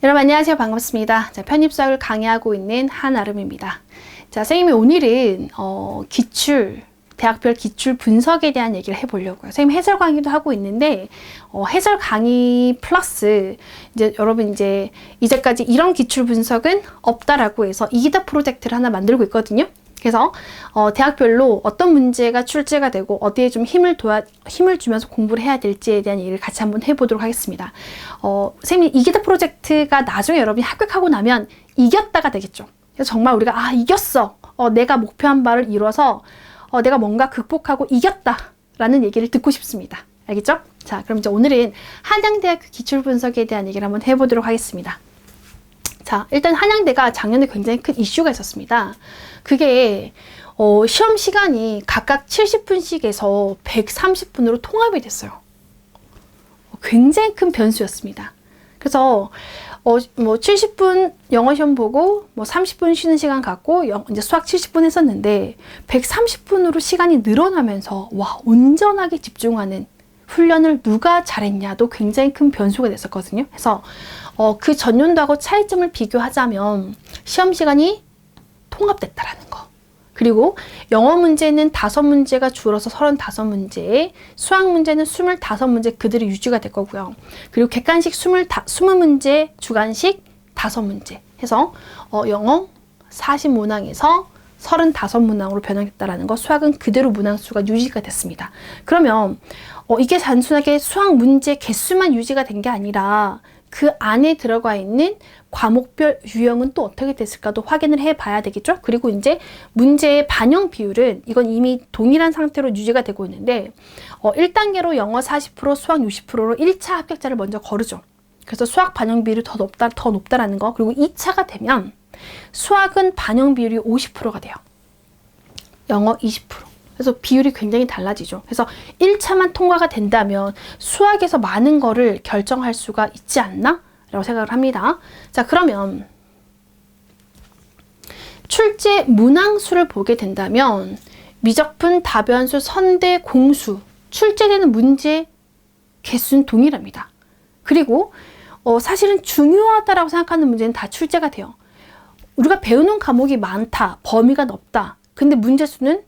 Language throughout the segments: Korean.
여러분 안녕하세요. 반갑습니다. 자, 편입수학을 강의하고 있는 한아름입니다. 자, 선생님이 오늘은 대학별 기출 분석에 대한 얘기를 해보려고요. 선생님 해설 강의도 하고 있는데 해설 강의 플러스 여러분 이제까지 이런 기출 분석은 없다라고 해서 이기다 프로젝트를 하나 만들고 있거든요. 그래서 대학별로 어떤 문제가 출제가 되고 어디에 좀 힘을 주면서 공부를 해야 될지에 대한 얘기를 같이 한번 해보도록 하겠습니다. 선생님 이기다 프로젝트가 나중에 여러분이 합격하고 나면 이겼다가 되겠죠. 그래서 정말 우리가 이겼어. 내가 목표한 바를 이뤄서 내가 뭔가 극복하고 이겼다라는 얘기를 듣고 싶습니다. 알겠죠? 자, 그럼 이제 오늘은 한양대학교 기출분석에 대한 얘기를 한번 해보도록 하겠습니다. 자, 일단 한양대가 작년에 굉장히 큰 이슈가 있었습니다. 그게 시험 시간이 각각 70분씩에서 130분으로 통합이 됐어요. 굉장히 큰 변수였습니다. 그래서 70분 영어 시험 보고 30분 쉬는 시간 갖고 이제 수학 70분 했었는데 130분으로 시간이 늘어나면서 온전하게 집중하는 훈련을 누가 잘했냐도 굉장히 큰 변수가 됐었거든요. 그래서 그 전년도하고 차이점을 비교하자면 시험 시간이 통합됐다라는 거. 그리고 영어 문제는 5문제가 줄어서 35문제, 수학 문제는 25문제 그대로 유지가 될 거고요. 그리고 객관식 20문제, 주관식 5문제 해서 영어 40문항에서 35문항으로 변형됐다라는 거, 수학은 그대로 문항수가 유지가 됐습니다. 그러면 이게 단순하게 수학 문제 개수만 유지가 된 게 아니라 그 안에 들어가 있는 과목별 유형은 또 어떻게 됐을까도 확인을 해 봐야 되겠죠. 그리고 이제 문제의 반영 비율은 이건 이미 동일한 상태로 유지가 되고 있는데 1단계로 영어 40%, 수학 60%로 1차 합격자를 먼저 거르죠. 그래서 수학 반영 비율이 더 높다라는 거. 그리고 2차가 되면 수학은 반영 비율이 50%가 돼요. 영어 20%. 그래서 비율이 굉장히 달라지죠. 그래서 1차만 통과가 된다면 수학에서 많은 거를 결정할 수가 있지 않나? 라고 생각을 합니다. 자, 그러면 출제 문항수를 보게 된다면 미적분, 다변수, 선대, 공수 출제되는 문제 개수는 동일합니다. 그리고 사실은 중요하다라고 생각하는 문제는 다 출제가 돼요. 우리가 배우는 과목이 많다, 범위가 넓다. 근데 문제 수는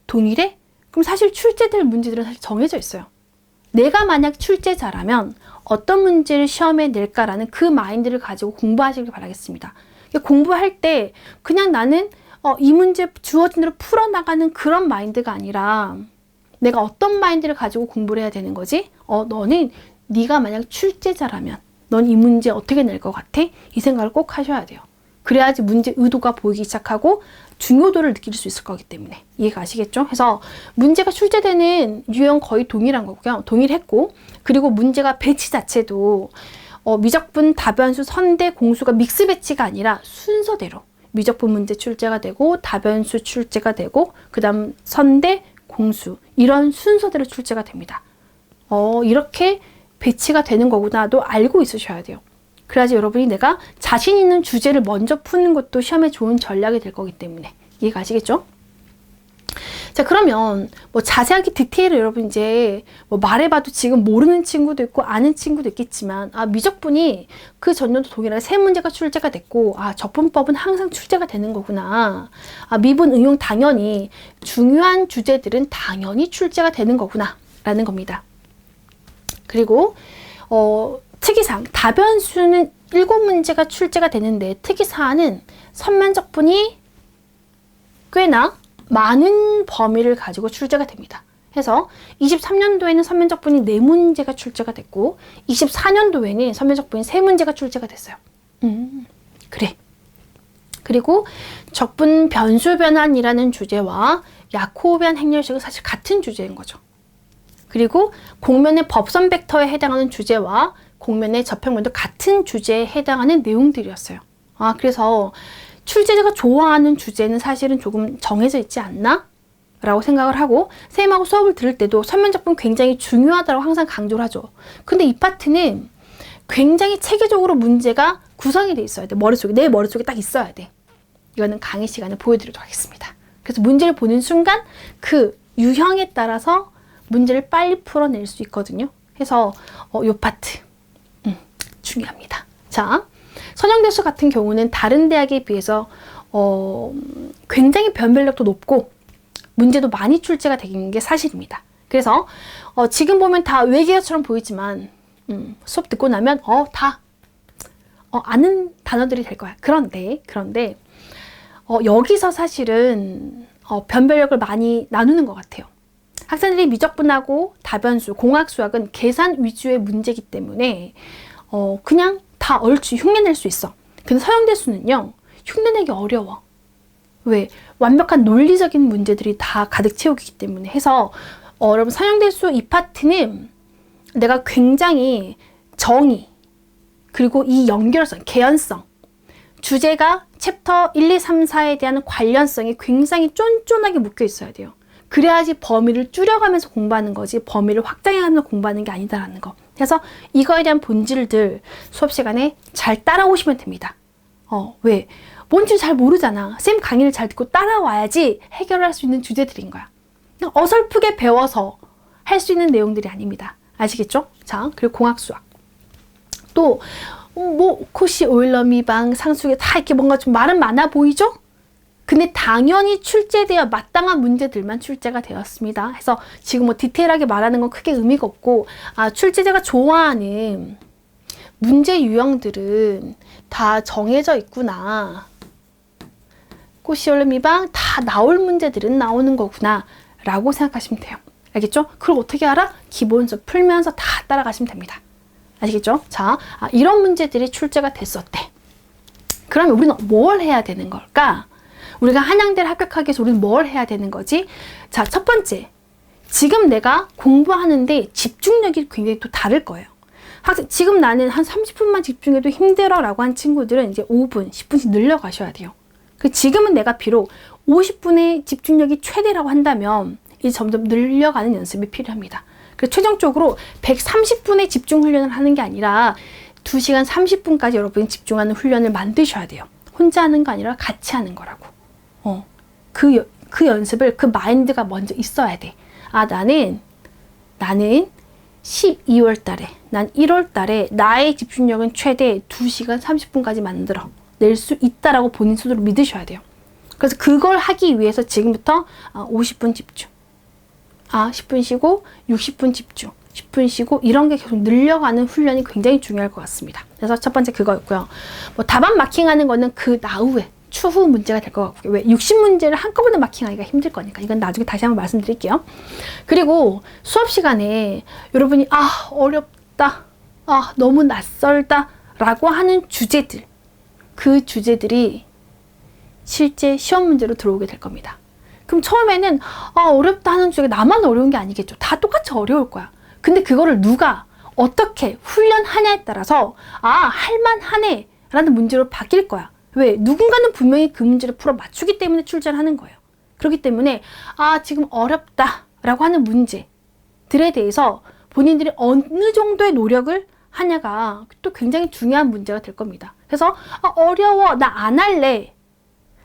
동일해? 그럼 사실 출제될 문제들은 사실 정해져 있어요. 내가 만약 출제자라면 어떤 문제를 시험에 낼까라는 그 마인드를 가지고 공부하시길 바라겠습니다. 공부할 때 그냥 나는 이 문제 주어진 대로 풀어나가는 그런 마인드가 아니라 내가 어떤 마인드를 가지고 공부를 해야 되는 거지? 네가 만약 출제자라면 넌 이 문제 어떻게 낼 것 같아? 이 생각을 꼭 하셔야 돼요. 그래야지 문제 의도가 보이기 시작하고 중요도를 느낄 수 있을 거기 때문에 이해가 가시겠죠? 그래서 문제가 출제되는 유형 거의 동일한 거고요. 동일했고, 그리고 문제가 배치 자체도 미적분, 다변수, 선대, 공수가 믹스 배치가 아니라 순서대로 미적분 문제 출제가 되고 다변수 출제가 되고 그 다음 선대, 공수 이런 순서대로 출제가 됩니다. 이렇게 배치가 되는 거구나도 알고 있으셔야 돼요. 그래야지 여러분이 내가 자신 있는 주제를 먼저 푸는 것도 시험에 좋은 전략이 될 거기 때문에 이해가 가시겠죠? 자, 그러면 자세하게 디테일을 여러분 말해봐도 지금 모르는 친구도 있고 아는 친구도 있겠지만 미적분이 그 전년도 동일하게 3문제가 출제가 됐고 적분법은 항상 출제가 되는 거구나. 미분 응용 당연히 중요한 주제들은 당연히 출제가 되는 거구나 라는 겁니다. 그리고 특이사항, 다변수는 7문제가 출제가 되는데 특이사항은 선면적분이 꽤나 많은 범위를 가지고 출제가 됩니다. 해서 23년도에는 선면적분이 4문제가 출제가 됐고 24년도에는 선면적분이 3문제가 출제가 됐어요. 그래. 그리고 적분 변수 변환이라는 주제와 야코비안 행렬식은 사실 같은 주제인 거죠. 그리고 공면의 법선 벡터에 해당하는 주제와 공면의 접평면도 같은 주제에 해당하는 내용들이었어요. 그래서 출제자가 좋아하는 주제는 사실은 조금 정해져 있지 않나? 라고 생각을 하고 선생님하고 수업을 들을 때도 선면적분 굉장히 중요하다고 항상 강조를 하죠. 근데 이 파트는 굉장히 체계적으로 문제가 구성이 돼 있어야 돼. 내 머릿속에 딱 있어야 돼. 이거는 강의 시간에 보여드리도록 하겠습니다. 그래서 문제를 보는 순간 그 유형에 따라서 문제를 빨리 풀어낼 수 있거든요. 그래서 이 파트 중요합니다. 자, 선형대수 같은 경우는 다른 대학에 비해서 굉장히 변별력도 높고 문제도 많이 출제가 되는 게 사실입니다. 그래서 지금 보면 다 외계어처럼 보이지만 수업 듣고 나면 다 아는 단어들이 될 거야. 그런데 여기서 사실은 변별력을 많이 나누는 것 같아요. 학생들이 미적분하고 다변수, 공학수학은 계산 위주의 문제이기 때문에 그냥 다 얼추 흉내낼 수 있어. 근데 서형대수는요, 흉내내기 어려워. 왜? 완벽한 논리적인 문제들이 다 가득 채우기 때문에 해서 여러분 서형대수 이 파트는 내가 굉장히 정의, 그리고 이 연결성, 개연성, 주제가 챕터 1, 2, 3, 4에 대한 관련성이 굉장히 쫀쫀하게 묶여 있어야 돼요. 그래야지 범위를 줄여가면서 공부하는 거지 범위를 확장해가면서 공부하는 게 아니다라는 거. 그래서 이거에 대한 본질들 수업 시간에 잘 따라오시면 됩니다. 왜? 뭔지 잘 모르잖아. 쌤 강의를 잘 듣고 따라와야지 해결할 수 있는 주제들인 거야. 어설프게 배워서 할 수 있는 내용들이 아닙니다. 아시겠죠? 자, 그리고 공학수학. 또 코시, 오일러, 미방, 상수계 다 이렇게 뭔가 좀 말은 많아 보이죠? 근데 당연히 출제되어 마땅한 문제들만 출제가 되었습니다. 해서 지금 뭐 디테일하게 말하는 건 크게 의미가 없고, 출제자가 좋아하는 문제 유형들은 다 정해져 있구나. 코시, 오일러, 미방 다 나올 문제들은 나오는 거구나 라고 생각하시면 돼요. 알겠죠? 그걸 어떻게 알아? 기본서 풀면서 다 따라가시면 됩니다. 아시겠죠? 자, 이런 문제들이 출제가 됐었대. 그러면 우리는 뭘 해야 되는 걸까? 우리가 한양대를 합격하기 위해서 우리는 뭘 해야 되는 거지? 자, 첫 번째. 지금 내가 공부하는데 집중력이 굉장히 또 다를 거예요. 지금 나는 한 30분만 집중해도 힘들어 라고 한 친구들은 이제 5분, 10분씩 늘려가셔야 돼요. 지금은 내가 비록 50분의 집중력이 최대라고 한다면 이제 점점 늘려가는 연습이 필요합니다. 그래서 최종적으로 130분의 집중 훈련을 하는 게 아니라 2시간 30분까지 여러분이 집중하는 훈련을 만드셔야 돼요. 혼자 하는 거 아니라 같이 하는 거라고. 그 연습을, 그 마인드가 먼저 있어야 돼. 나는 12월 달에, 난 1월 달에 나의 집중력은 최대 2시간 30분까지 만들어 낼 수 있다라고 본인 스스로 믿으셔야 돼요. 그래서 그걸 하기 위해서 지금부터 50분 집중. 10분 쉬고 60분 집중, 10분 쉬고 이런 게 계속 늘려가는 훈련이 굉장히 중요할 것 같습니다. 그래서 첫 번째 그거였고요. 뭐 답안 마킹하는 거는 그 나후에 추후 문제가 될 것 같고요. 왜? 60문제를 한꺼번에 마킹하기가 힘들 거니까. 이건 나중에 다시 한번 말씀드릴게요. 그리고 수업 시간에 여러분이 어렵다, 너무 낯설다 라고 하는 주제들, 그 주제들이 실제 시험 문제로 들어오게 될 겁니다. 그럼 처음에는 어렵다 하는 주제가 나만 어려운 게 아니겠죠. 다 똑같이 어려울 거야. 근데 그거를 누가 어떻게 훈련하냐에 따라서 할만하네 라는 문제로 바뀔 거야. 왜? 누군가는 분명히 그 문제를 풀어 맞추기 때문에 출제를 하는 거예요. 그렇기 때문에 지금 어렵다 라고 하는 문제들에 대해서 본인들이 어느 정도의 노력을 하냐가 또 굉장히 중요한 문제가 될 겁니다. 그래서 어려워, 나 안 할래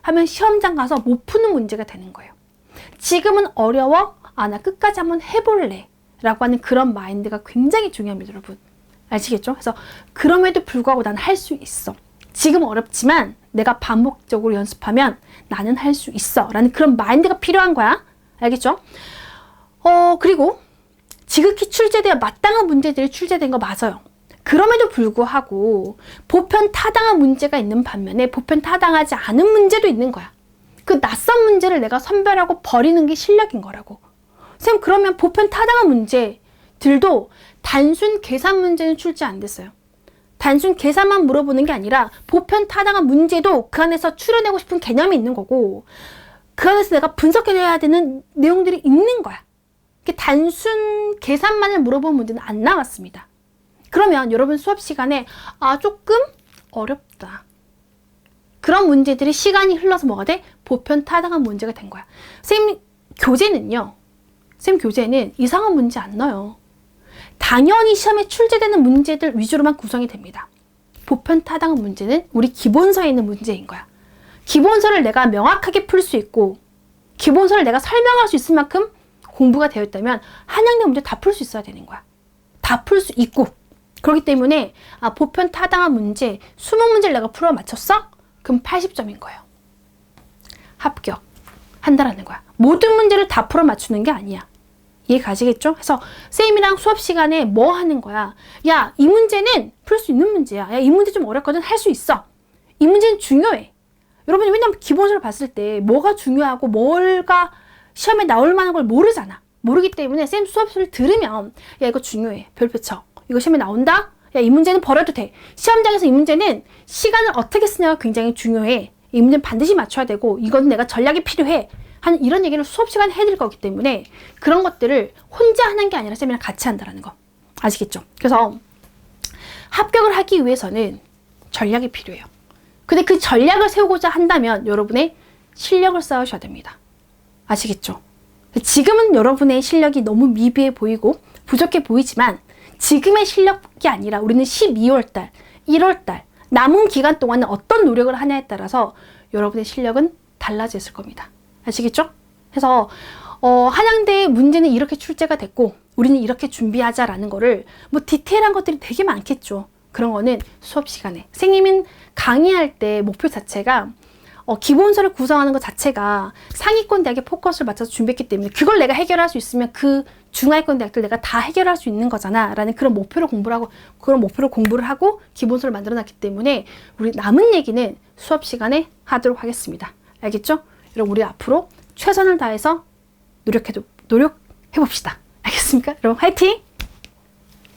하면 시험장 가서 못 푸는 문제가 되는 거예요. 지금은 어려워, 나 끝까지 한번 해볼래 라고 하는 그런 마인드가 굉장히 중요합니다, 여러분. 아시겠죠? 그래서 그럼에도 불구하고 난 할 수 있어. 지금 어렵지만 내가 반복적으로 연습하면 나는 할 수 있어 라는 그런 마인드가 필요한 거야. 알겠죠? 그리고 지극히 출제되어 마땅한 문제들이 출제된 거 맞아요. 그럼에도 불구하고 보편 타당한 문제가 있는 반면에 보편 타당하지 않은 문제도 있는 거야. 그 낯선 문제를 내가 선별하고 버리는 게 실력인 거라고. 선생님, 그러면 보편 타당한 문제들도 단순 계산 문제는 출제 안 됐어요. 단순 계산만 물어보는 게 아니라 보편 타당한 문제도 그 안에서 추려내고 싶은 개념이 있는 거고, 그 안에서 내가 분석해야 되는 내용들이 있는 거야. 단순 계산만을 물어본 문제는 안 나왔습니다. 그러면 여러분 수업 시간에 조금 어렵다, 그런 문제들이 시간이 흘러서 뭐가 돼? 보편 타당한 문제가 된 거야. 선생님 교재는 이상한 문제 안 넣어요. 당연히 시험에 출제되는 문제들 위주로만 구성이 됩니다. 보편 타당한 문제는 우리 기본서에 있는 문제인 거야. 기본서를 내가 명확하게 풀 수 있고 기본서를 내가 설명할 수 있을 만큼 공부가 되어 있다면 한양대 문제 다 풀 수 있어야 되는 거야. 다 풀 수 있고 그렇기 때문에 보편 타당한 문제 20문제를 내가 풀어 맞췄어? 그럼 80점인 거예요. 합격한다라는 거야. 모든 문제를 다 풀어 맞추는 게 아니야. 이해 가시겠죠? 그래서 쌤이랑 수업 시간에 뭐 하는 거야? 야, 이 문제는 풀 수 있는 문제야. 야, 이 문제 좀 어렵거든. 할 수 있어. 이 문제는 중요해. 여러분이 왜냐면 기본서를 봤을 때 뭐가 중요하고 뭐가 시험에 나올 만한 걸 모르잖아. 모르기 때문에 쌤 수업을 들으면 야, 이거 중요해. 별표 쳐. 이거 시험에 나온다? 야, 이 문제는 버려도 돼. 시험장에서 이 문제는 시간을 어떻게 쓰냐가 굉장히 중요해. 이 문제는 반드시 맞춰야 되고 이건 내가 전략이 필요해. 하는 이런 얘기를 수업 시간에 해드릴 거기 때문에 그런 것들을 혼자 하는 게 아니라 쌤이랑 같이 한다는 거. 아시겠죠? 그래서 합격을 하기 위해서는 전략이 필요해요. 근데 그 전략을 세우고자 한다면 여러분의 실력을 쌓으셔야 됩니다. 아시겠죠? 지금은 여러분의 실력이 너무 미비해 보이고 부족해 보이지만 지금의 실력이 아니라 우리는 12월달, 1월달 남은 기간 동안은 어떤 노력을 하냐에 따라서 여러분의 실력은 달라졌을 겁니다. 아시겠죠? 그래서 한양대 문제는 이렇게 출제가 됐고 우리는 이렇게 준비하자라는 거를 뭐 디테일한 것들이 되게 많겠죠. 그런 거는 수업 시간에. 선생님은 강의할 때 목표 자체가 기본서를 구성하는 것 자체가 상위권 대학에 포커스를 맞춰서 준비했기 때문에 그걸 내가 해결할 수 있으면 그 중하위권 대학들 내가 다 해결할 수 있는 거잖아 라는 그런 목표를 공부를 하고 기본서를 만들어 놨기 때문에 우리 남은 얘기는 수업 시간에 하도록 하겠습니다. 알겠죠? 여러분 우리 앞으로 최선을 다해서 노력해 봅시다. 알겠습니까? 여러분 화이팅!